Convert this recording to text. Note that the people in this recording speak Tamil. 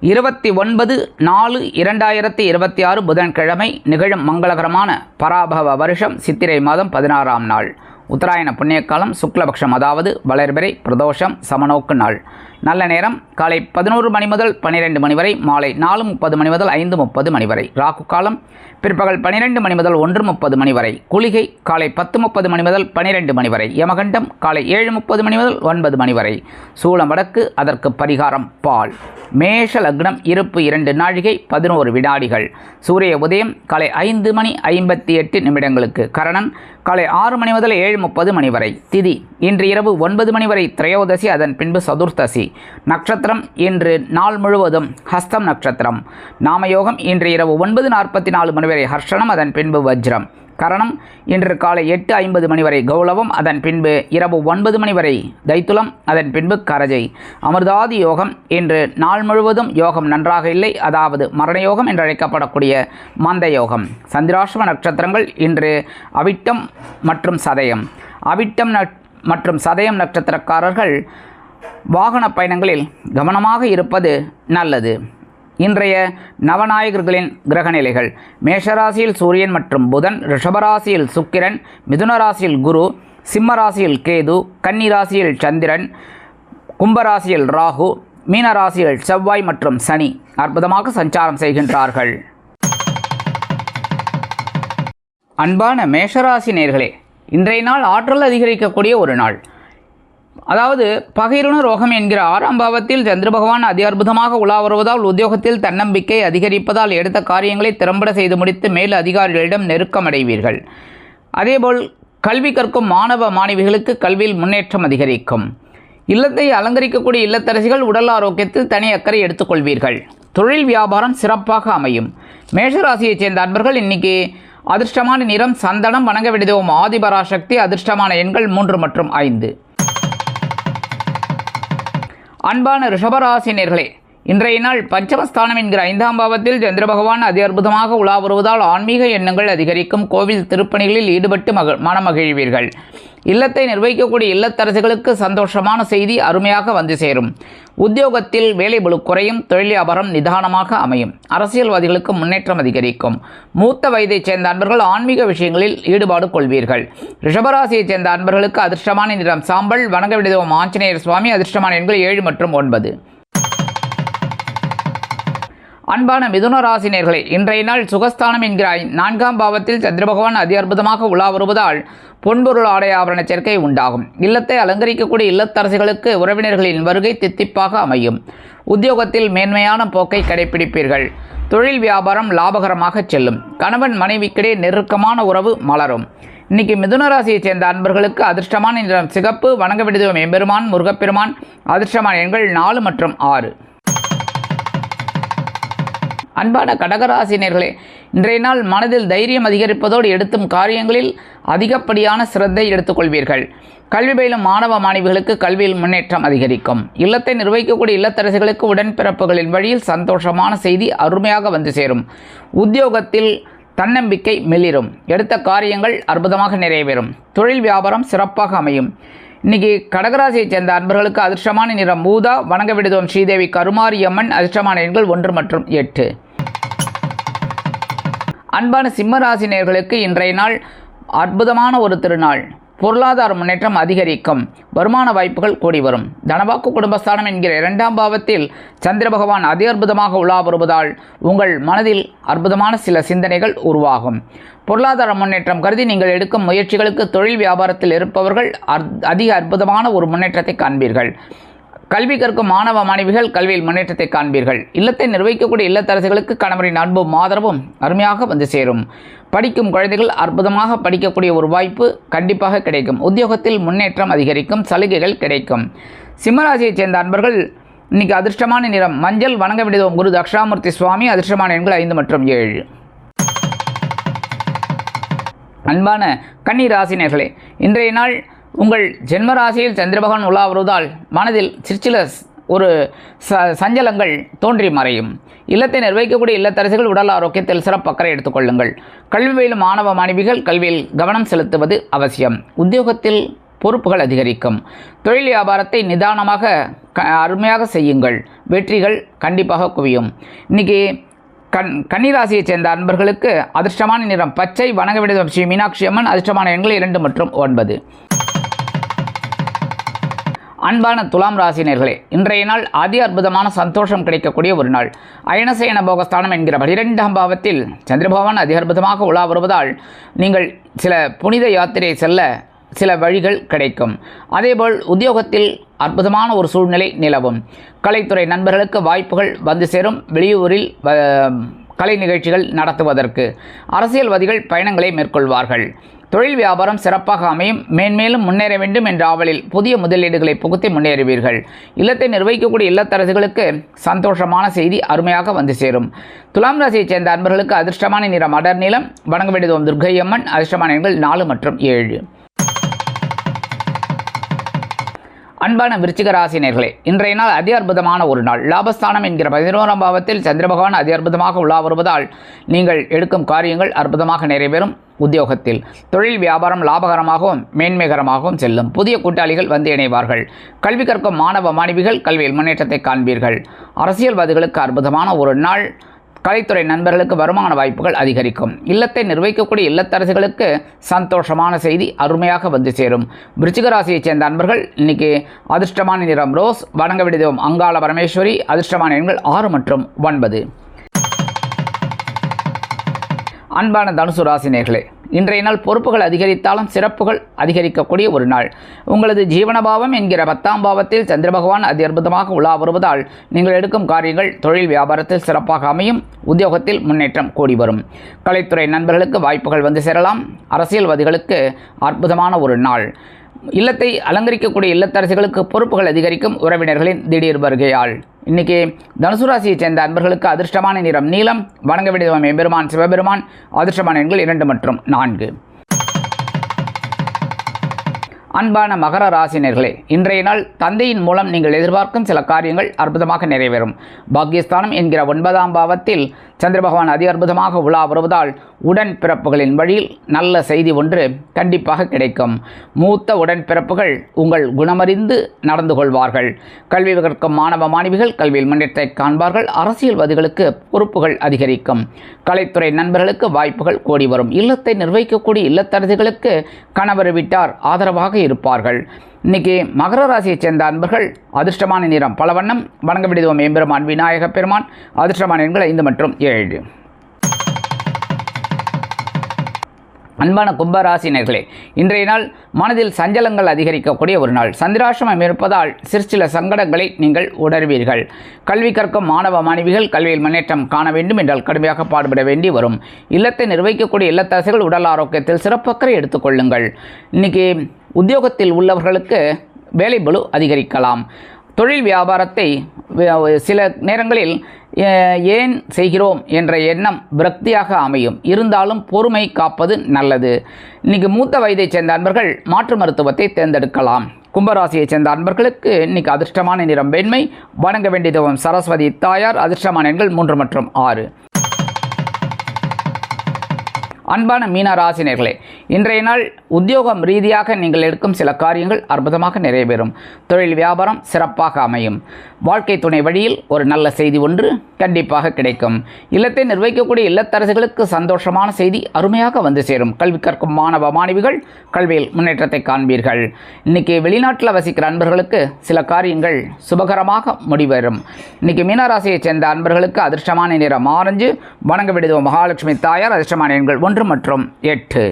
29/4/2026 புதன்கிழமை நிகழும் மங்களகரமான பராபவ வருஷம் சித்திரை மாதம் 16ஆம் நாள். உத்தராயண புண்ணியகாலம் சுக்லபக்ஷம், அதாவது வளர்பிறை பிரதோஷம், சமநோக்கு நாள். நல்ல நேரம் காலை 11 மணி முதல் 12 மணி வரை, மாலை 4:30 மணி முதல் 5:30 மணி வரை. ராகு காலம் பிற்பகல் 12 மணி முதல் 1:30 மணி வரை. குளிகை காலை 10:30 மணி முதல் 12 மணி வரை. யமகண்டம் காலை 7:30 மணி முதல் 9 மணி வரை. சூலம் வடக்கு, அதற்கு பரிகாரம் பால். மேஷ லக்னம், இருப்பு 2 நாழிகை 11 வினாடிகள். சூரிய உதயம் காலை 5:58 கரணன் காலை 6 மணி முதல் 7:30 மணி வரை. திதி இன்று இரவு 9 மணி வரை திரையோதசி, அதன் பின்பு சதுர்த்தசி. நட்சத்திரம் இன்று நாள் முழுவதும் ஹஸ்தம் நட்சத்திரம். நாமயோகம் இன்று இரவு 9:44 மணி வரை ஹர்ஷனம், அதன் பின்பு வஜ்ரம். கரணம் இன்று காலை 8:50 மணி வரை கௌளவம், அதன் பின்பு இரவு 9 மணி வரை தைத்துலம், அதன் பின்பு கரஜை. அமிர்தாதி யோகம் இன்று நாள் முழுவதும் யோகம் நன்றாக இல்லை, அதாவது மரணயோகம் என்று அழைக்கப்படக்கூடிய மந்த யோகம். சந்திராஷ்டம நட்சத்திரங்கள் இன்று அவிட்டம் மற்றும் சதயம். அவிட்டம் மற்றும் சதயம் நட்சத்திரக்காரர்கள் வாகன பயணங்களில் கவனமாக இருப்பது நல்லது. இன்றைய நவநாயகர்களின் கிரகநிலைகள்: மேஷராசியில் சூரியன் மற்றும் புதன், ரிஷபராசியில் சுக்கிரன், மிதுன ராசியில் குரு, சிம்ம ராசியில் கேது, கன்னி ராசியில் சந்திரன், கும்பராசியில் ராகு, மீன ராசியில் செவ்வாய் மற்றும் சனி அற்புதமாக சஞ்சாரம் செய்கின்றார்கள். அன்பான மேஷராசி நேயர்களே, இன்றைய நாள் ஆற்றல் அதிகரிக்கக்கூடிய ஒரு நாள். அதாவது பகைருண ரோகம் என்கிற 6ஆம் பாவத்தில் சந்திர பகவான் அதி அற்புதமாக உலா வருவதால் உத்தியோகத்தில் தன்னம்பிக்கை அதிகரிப்பதால் எடுத்த காரியங்களை திறம்பட செய்து முடித்து மேல் அதிகாரிகளிடம் நெருக்கமடைவீர்கள். அதேபோல் கல்வி கற்கும் மாணவ மாணவிகளுக்கு கல்வியில் முன்னேற்றம் அதிகரிக்கும். இல்லத்தை அலங்கரிக்கக்கூடிய இல்லத்தரசிகள் உடல் ஆரோக்கியத்தில் தனி அக்கறை எடுத்துக்கொள்வீர்கள். தொழில் வியாபாரம் சிறப்பாக அமையும். மேஷராசியைச் சேர்ந்த அன்பர்கள் இன்னைக்கு அதிர்ஷ்டமான நிறம் சந்தனம். வணங்க வேண்டியது ஆதிபராசக்தி. அதிர்ஷ்டமான எண்கள் 3 மற்றும் 5. அன்பான ரிஷபராசினியர்களே, இன்றைய நாள் பஞ்சமஸ்தானம் என்கிற 5ஆம் பாவத்தில் சந்திர பகவான் அதி அற்புதமாக உலா வருவதால் ஆன்மீக எண்ணங்கள் அதிகரிக்கும். கோவில் திருப்பணிகளில் ஈடுபட்டு மனமகிழ்வீர்கள். இல்லத்தை நிர்வகிக்கக்கூடிய இல்லத்தரசிகளுக்கு சந்தோஷமான செய்தி அருமையாக வந்து சேரும். உத்தியோகத்தில் வேலைபளு குறையும். தொழில் வியாபாரம் நிதானமாக அமையும். அரசியல்வாதிகளுக்கு முன்னேற்றம் அதிகரிக்கும். மூத்த வயதைச் சேர்ந்த அன்பர்கள் ஆன்மீக விஷயங்களில் ஈடுபாடு கொள்வீர்கள். ரிஷபராசியைச் சேர்ந்த அன்பர்களுக்கு அதிர்ஷ்டமான நிறம் சாம்பல். வணங்க வேண்டியது ஆஞ்சநேயர் சுவாமி. அதிர்ஷ்டமான எண்கள் 7 மற்றும் 9. அன்பான மிதுன ராசினியர்களே, இன்றைய நாள் சுகஸ்தானம் என்கிற 4ஆம் பாவத்தில் சந்திர பகவான் அதி அற்புதமாக உலா வருவதால் பொன்பொருள் ஆடை ஆபரண சேர்க்கை உண்டாகும். இல்லத்தை அலங்கரிக்கக்கூடிய இல்லத்தரசிகளுக்கு உறவினர்களின் வருகை தித்திப்பாக அமையும். உத்தியோகத்தில் மேன்மையான போக்கை கடைபிடிப்பீர்கள். தொழில் வியாபாரம் லாபகரமாக செல்லும். கணவன் மனைவிக்கிடையே நெருக்கமான உறவு மலரும். இன்னைக்கு மிதுன ராசியைச் சேர்ந்த அன்பர்களுக்கு அதிர்ஷ்டமான நிறம் சிகப்பு. வணங்க வேண்டியது எம்பெருமான் முருகப்பெருமான். அதிர்ஷ்டமான எண்கள் 4 மற்றும் 6. அன்பான கடகராசினியர்களே, இன்றைய நாள் மனதில் தைரியம் அதிகரிப்பதோடு எடுத்தும் காரியங்களில் அதிகப்படியான சிரத்தை எடுத்துக்கொள்வீர்கள். கல்வி பயிலும் மாணவ மாணவிகளுக்கு கல்வியில் முன்னேற்றம் அதிகரிக்கும். இல்லத்தை நிர்வகிக்கக்கூடிய இல்லத்தரசிகளுக்கு உடன்பிறப்புகளின் வழியில் சந்தோஷமான செய்தி அருமையாக வந்து சேரும். உத்தியோகத்தில் தன்னம்பிக்கை மெளிரும். எடுத்த காரியங்கள் அற்புதமாக நிறைவேறும். தொழில் வியாபாரம் சிறப்பாக அமையும். இன்னைக்கு கடகராசியைச் சேர்ந்த அன்பர்களுக்கு அதிர்ஷ்டமான நிறம் ஊதா. வணங்க வேண்டியது ஸ்ரீதேவி கருமாரியம்மன். அதிர்ஷ்டமான எண்கள் 1 மற்றும் 8. அன்பான சிம்மராசி நேயர்களுக்கு இன்றைய நாள் அற்புதமான ஒரு திருநாள். பொருளாதார முன்னேற்றம் அதிகரிக்கும். வருமான வாய்ப்புகள் கூடி வரும். தனவாக்கு குடும்பஸ்தானம் என்கிற 2ஆம் பாவத்தில் சந்திர பகவான் அதி அற்புதமாக உலா வருவதால் உங்கள் மனதில் அற்புதமான சில சிந்தனைகள் உருவாகும். பொருளாதார முன்னேற்றம் கருதி நீங்கள் எடுக்கும் முயற்சிகளுக்கு தொழில் வியாபாரத்தில் இருப்பவர்கள் அதிக அற்புதமான ஒரு முன்னேற்றத்தை காண்பீர்கள். கல்வி கற்கும் மாணவ மாணவிகள் கல்வியில் முன்னேற்றத்தை காண்பீர்கள். இல்லத்தை நிர்வகிக்கக்கூடிய இல்லத்தரசிகளுக்கு கணவரின் அன்பும் ஆதரவும் அருமையாக வந்து சேரும். படிக்கும் குழந்தைகள் அற்புதமாக படிக்கக்கூடிய ஒரு வாய்ப்பு கண்டிப்பாக கிடைக்கும். உத்தியோகத்தில் முன்னேற்றம் அதிகரிக்கும். சலுகைகள் கிடைக்கும். சிம்மராசியைச் சேர்ந்த அன்பர்கள் இன்னைக்கு அதிர்ஷ்டமான நிறம் மஞ்சள். வணங்க வேண்டியது குரு தக்ஷாமூர்த்தி சுவாமி. அதிர்ஷ்டமான எண்கள் 5 மற்றும் 7. அன்பான கன்னி ராசினியர்களே, இன்றைய நாள் உங்கள் ஜென்மராசியில் சந்திர பகவான் உலா வருவதால் மனதில் சிற்சில ஒரு சஞ்சலங்கள் தோன்றி மறையும். இல்லத்தை நிர்வகிக்கக்கூடிய இல்லத்தரசிகள் உடல் ஆரோக்கியத்தில் சிறப்பக்கறை எடுத்துக்கொள்ளுங்கள். கல்வி பயிலும் மாணவ மாணவிகள் கல்வியில் கவனம் செலுத்துவது அவசியம். உத்தியோகத்தில் பொறுப்புகள் அதிகரிக்கும். தொழில் வியாபாரத்தை நிதானமாக அருமையாக செய்யுங்கள். வெற்றிகள் கண்டிப்பாக குவியும். இன்றைக்கி கன்னிராசியைச் சேர்ந்த அன்பர்களுக்கு அதிர்ஷ்டமான நிறம் பச்சை. வணங்க வேண்டியது ஸ்ரீ மீனாட்சி அம்மன். அதிர்ஷ்டமான எண்கள் 2 மற்றும் 9. அன்பான துலாம் ராசினியர்களே, இன்றைய நாள் அதி அற்புதமான சந்தோஷம் கிடைக்கக்கூடிய ஒரு நாள். அயனசேன போகஸ்தானம் என்கிற 12ஆம் பாவத்தில் சந்திர பகவான் அதி அற்புதமாக உலா வருவதால் நீங்கள் சில புனித யாத்திரை செல்ல சில வழிகள் கிடைக்கும். அதேபோல் உத்தியோகத்தில் அற்புதமான ஒரு சூழ்நிலை நிலவும். கலைத்துறை நண்பர்களுக்கு வாய்ப்புகள் வந்து சேரும். வெளியூரில் கலை நிகழ்ச்சிகள் நடத்துவதற்கு அரசியல்வாதிகள் பயணங்களை மேற்கொள்வார்கள். தொழில் வியாபாரம் சிறப்பாக அமையும். மேன்மேலும் முன்னேற வேண்டும் என்ற ஆவலில் புதிய முதலீடுகளை புகுத்தி முன்னேறுவீர்கள். இல்லத்தை நிர்வகிக்கக்கூடிய இல்லத்தரசிகளுக்கு சந்தோஷமான செய்தி அருமையாக வந்து சேரும். துலாம் ராசியைச் சேர்ந்த அன்பர்களுக்கு அதிர்ஷ்டமான நிறம் அடர் நீலம். வணங்க வேண்டியது துர்க்கை அம்மன். அதிர்ஷ்டமான எண்கள் 4 மற்றும் 7. அன்பான விருச்சிக ராசினியர்களே, இன்றைய நாள் அதி அற்புதமான ஒரு நாள். லாபஸ்தானம் என்கிற 11ஆம் பாவத்தில் சந்திர பகவான் அதி அற்புதமாக உலா வருவதால் நீங்கள் எடுக்கும் காரியங்கள் அற்புதமாக நிறைவேறும். உத்தியோகத்தில் தொழில் வியாபாரம் லாபகரமாகவும் மேன்மைகரமாகவும் செல்லும். புதிய கூட்டாளிகள் வந்து இணைவார்கள். கல்வி கற்கும் மாணவ மாணவிகள் கல்வியில் முன்னேற்றத்தை காண்பீர்கள். அரசியல்வாதிகளுக்கு அற்புதமான ஒரு நாள். கலைத்துறை நண்பர்களுக்கு வருமான வாய்ப்புகள் அதிகரிக்கும். இல்லத்தை நிர்வகிக்கக்கூடிய இல்லத்தரசிகளுக்கு சந்தோஷமான செய்தி அருமையாக வந்து சேரும். விருச்சிக ராசியைச் சேர்ந்த அன்பர்கள் இன்னைக்கு அதிர்ஷ்டமான நிறம் ரோஸ். வணங்க வேண்டியது அங்காள பரமேஸ்வரி. அதிர்ஷ்டமான எண்கள் 6 மற்றும் 9. அன்பான தனுசு ராசினியர்களே, இன்றைய நாள் பொறுப்புகள் அதிகரித்தாலும் சிறப்புகள் அதிகரிக்கக்கூடிய ஒரு நாள். உங்களது ஜீவனபாவம் என்கிற 10ஆம் பாவத்தில் சந்திர பகவான் அதி அற்புதமாக உலா வருவதால் நீங்கள் எடுக்கும் காரியங்கள் தொழில் வியாபாரத்தில் சிறப்பாக அமையும். உத்தியோகத்தில் முன்னேற்றம் கூடி வரும். கலைத்துறை நண்பர்களுக்கு வாய்ப்புகள் வந்து சேரலாம். அரசியல்வாதிகளுக்கு அற்புதமான ஒரு நாள். இல்லத்தை அலங்கரிக்கக்கூடிய இல்லத்தரசிகளுக்கு பொறுப்புகள் அதிகரிக்கும். உறவினர்களின் திடீர் வருகையால் இன்னைக்கு தனுசு ராசியைச் சேர்ந்த அன்பர்களுக்கு அதிர்ஷ்டமான நிறம் நீலம். வணங்க வேண்டியது எம்பெருமான் சிவபெருமான். அதிர்ஷ்டமான எண்கள் 2 மற்றும் 4. அன்பான மகர ராசினியர்களே, இன்றைய நாள் தந்தையின் மூலம் நீங்கள் எதிர்பார்க்கும் சில காரியங்கள் அற்புதமாக நிறைவேறும். பாக்கியஸ்தானம் என்கிற 9ஆம் பாவத்தில் சந்திர பகவான் அதி அற்புதமாக உலா வருவதால் உடன்பிறப்புகளின் வழியில் நல்ல செய்தி ஒன்று கண்டிப்பாக கிடைக்கும். மூத்த உடன்பிறப்புகள் உங்கள் குணமறிந்து நடந்து கொள்வார்கள். கல்வி கற்கும் மாணவ மாணவிகள் கல்வியில் முன்னேற்றத்தை காண்பார்கள். அரசியல்வாதிகளுக்கு பொறுப்புகள் அதிகரிக்கும். கலைத்துறை நண்பர்களுக்கு வாய்ப்புகள் கூடி வரும். இல்லத்தை நிர்வகிக்கக்கூடிய இல்லத்தரசிகளுக்கு கணவர் வீட்டார் ஆதரவாக இருப்பார்கள். இன்னைக்கு மகர ராசியைச் சேர்ந்த அன்பர்கள் அதிர்ஷ்டமான நிறம் பல வண்ணம். வணங்க வேண்டியது எம்பெருமான் விநாயக பெருமான். அதிர்ஷ்டமான எண்கள் 5 மற்றும் 7. அன்பான கும்பராசினர்களே, இன்றைய நாள் மனதில் சஞ்சலங்கள் அதிகரிக்கக்கூடிய ஒரு நாள். சந்திராசிரமம் இருப்பதால் சிற்சில சங்கடங்களை நீங்கள் உணர்வீர்கள். கல்வி கற்கும் மாணவ மாணவிகள் கல்வியில் முன்னேற்றம் காண வேண்டும் என்றால் கடுமையாக பாடுபட வேண்டி வரும். இல்லத்தை நிர்வகிக்கக்கூடிய இல்லத்தரசிகள் உடல் ஆரோக்கியத்தில் சிறப்பக்கறை எடுத்துக்கொள்ளுங்கள். இன்றைக்கி உத்தியோகத்தில் உள்ளவர்களுக்கு வேலைபளு அதிகரிக்கலாம். தொழில் வியாபாரத்தை சில நேரங்களில் ஏன் செய்கிறோம் என்ற எண்ணம் விரக்தியாக அமையும். இருந்தாலும் பொறுமை காப்பது நல்லது. இன்றைக்கி மூத்த வயதைச் சேர்ந்த அன்பர்கள் மாற்று மருத்துவத்தை தேர்ந்தெடுக்கலாம். கும்பராசியைச் சேர்ந்த அன்பர்களுக்கு இன்றைக்கி அதிர்ஷ்டமான நிறம் வெண்மை. வணங்க வேண்டியது சரஸ்வதி தாயார். அதிர்ஷ்டமான எண்கள் 3 மற்றும் 6. அன்பான மீன ராசினியர்களே, இன்றைய நாள் உத்தியோகம் ரீதியாக நீங்கள் எடுக்கும் சில காரியங்கள் அற்புதமாக நிறைவேறும். தொழில் வியாபாரம் சிறப்பாக அமையும். வாழ்க்கை துணை வழியில் ஒரு நல்ல செய்தி ஒன்று கண்டிப்பாக கிடைக்கும். இல்லத்தை நிர்வகிக்கக்கூடிய இல்லத்தரசிகளுக்கு சந்தோஷமான செய்தி அருமையாக வந்து சேரும். கல்வி கற்கும் மாணவ மாணவிகள் கல்வியில் முன்னேற்றத்தை காண்பீர்கள். இன்றைக்கி வெளிநாட்டில் வசிக்கிற அன்பர்களுக்கு சில காரியங்கள் சுபகரமாக முடிவரும். இன்றைக்கி மீனராசியைச் சேர்ந்த அன்பர்களுக்கு அதிர்ஷ்டமான நிறம் ஆரஞ்சு. வணங்க வேண்டியது மகாலட்சுமி தாயார். அதிர்ஷ்டமான எண்கள் 1 மற்றும் 8.